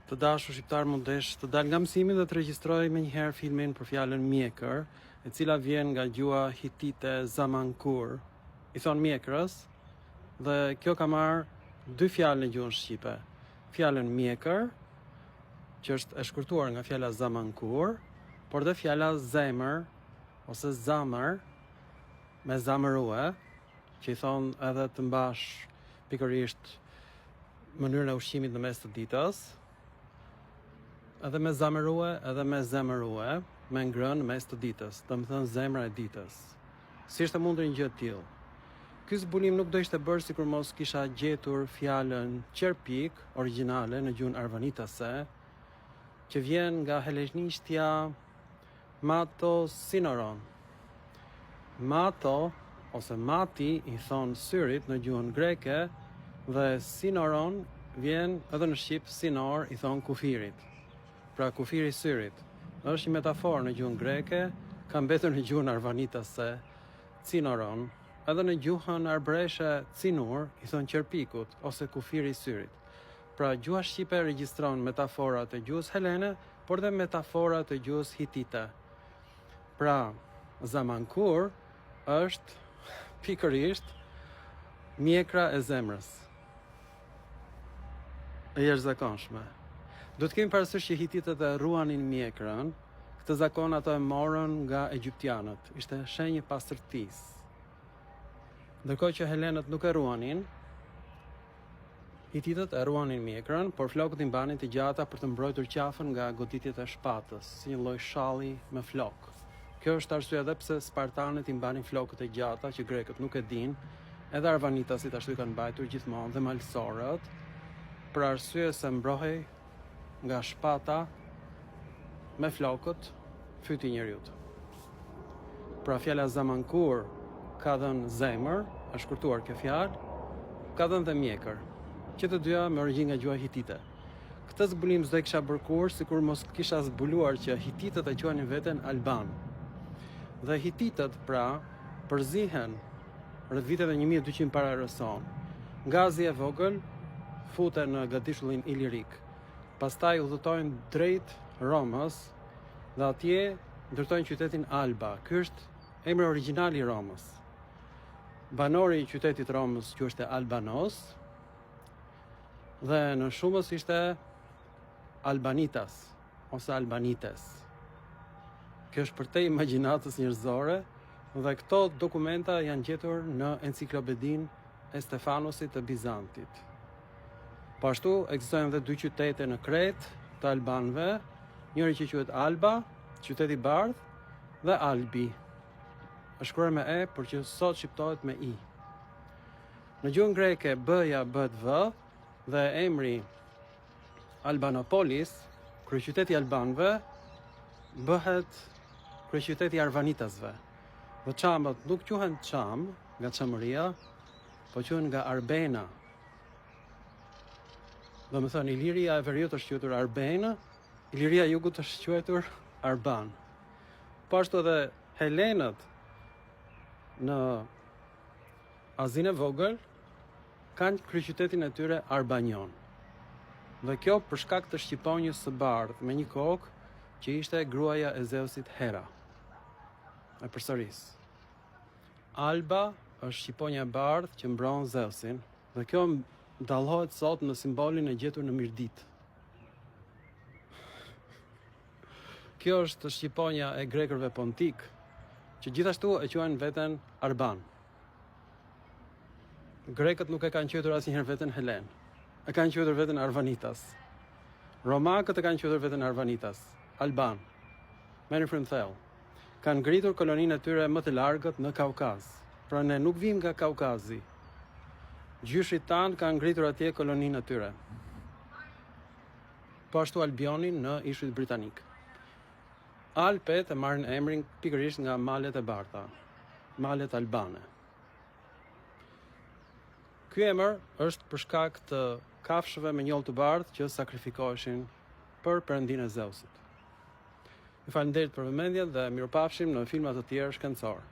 Të dashur shqiptar mundesh të dal nga mësimi dhe të regjistroj me njëherë filmin për fjalën mjekër, e cila vjen nga gjuha hitite Zamankur, i thon mjekrës, dhe kjo ka marrë dy fjalë në gjuhën shqipe. Fjalën mjekër, që është e shkurtuar nga fjala Zamankur, por dhe fjala zemër ose zamër me zamërue, që i thon edhe të mbash pikërisht mënyrën e ushqimit në mes të ditës, edhe me zamërue, edhe me zemërue, me ngrënë në mes të ditës, do të thënë zemra e ditës. Si është e mundur një gjë e tillë? Ky zbulim nuk do ishte bërë sikur mos kisha gjetur fjalën qerpik origjinale në gjuhën arvanitase, që vjen nga helenishtja mato sinoron. Mato ose mati i thon syrit në gjuhën greke, dhe sinoron vjen edhe në shqip sinor i thon kufirit. Pra kufiri i syrit. Është një metaforë në gjuhën greke, ka mbetur në gjuhën arvanitase sinoron, edhe në gjuhën arbëreshe cinur i thon qerpikut ose kufiri i syrit. Pra gjuha shqipe regjistron metaforat e gjuhës helene, por dhe metaforat e gjuhës hitite. Pra Zamankur është pikërisht mjekra e zemrës. E jashtëzakonshme. Do të kemi parasysh që hititët e ruanin mjekrën, këtë zakon ato e morën nga egjiptianët, ishte shenjë pastërtisë. Ndërkohë që helenët nuk e ruanin, hititët e ruanin mjekrën, por flokët i mbanin të gjata për të mbrojtur qafën nga goditjet e shpatës, si një lloj shalli me flok. Kjo është arsye edhe pse spartanët i mbanin flokët e gjata që grekët nuk e din, edhe arvanitasit ashtu i kanë mbajtur gjithmonë dhe malsorët, për arsye se mbrohej nga shpata me flokët fyti i njeriut. Pra fjala Zamankur ka dhënë zemër, është shkurtuar kjo fjalë, ka dhënë dhe mjekër, që të dyja me origjinë nga gjuha hitite. Këtë zbulim s'do e kisha bërë kurrë sikur mos kisha zbuluar që hititët e quanin veten Alban. Dhe hititët pra përzihen rreth viteve 1200 para erës sonë. Nga Azia e vogël futen në Gadishullin Ilirik. Pastaj udhëtojnë drejt Romës dhe atje ndërtojnë qytetin Alba. Ky është emri origjinal i Romës. Banori i qytetit Romës quhej Albanos dhe në shumës ishte Albanitas ose Albanites. Kjo është për te imagjinatës njerëzore dhe këto dokumenta janë gjetur në enciklopedin e Stefanosit të Bizantit. Po ashtu ekzistojnë edhe dy qytete në Kret të albanëve, njëri që quhet Alba, qyteti i bardh, dhe Albi. Është shkruar me e, por që sot shqiptohet me i. Në gjuhën greke b-ja bëhet v dhe emri Albanopolis, kryeqyteti i albanëve, bëhet kryeqyteti i arvanitasve. Dhe çamët nuk quhen çam nga çamëria, po quhen nga Arbena. Do më thënë, Iliria e Veriut është quajtur Arbena, Iliria e Jugut është quajtur Arban. Po ashtu edhe helenët në Azinë e vogël kanë kryeqytetin e tyre Arbanion. Dhe kjo për shkak të shqiponjës së bardhë me një kokë që ishte gruaja e Zeusit Hera. E përsëris. Alba është shqiponja e bardhë që mbron Zeusin, dhe kjo dallohet sot në simbolin e gjetur në Mirdit. Kjo është shqiponja e grekërve pontik, që gjithashtu e quajnë veten Arban. Grekët nuk e kanë quajtur asnjëherë veten Helen, e kanë quajtur veten Arvanitas. Romakët e kanë quajtur veten Arvanitas, Alban. Merrin frymthell. Kanë ngritur koloninë e tyre më të largët në Kaukaz. Pra ne nuk vim nga Kaukazi. Gjyshit tanë kanë ngritur atje koloninë e tyre. Po ashtu Albionin në Ishujt Britanik. Alpet e marrin emrin pikërisht nga malet e bardha, malet albane. Ky emër është për shkak të kafshëve me njollë të bardhë që sakrifikoheshin për perëndinë e Zeusit. Ju falenderit për vëmendjen dhe mirupafshim në filma të tjerë shkencor.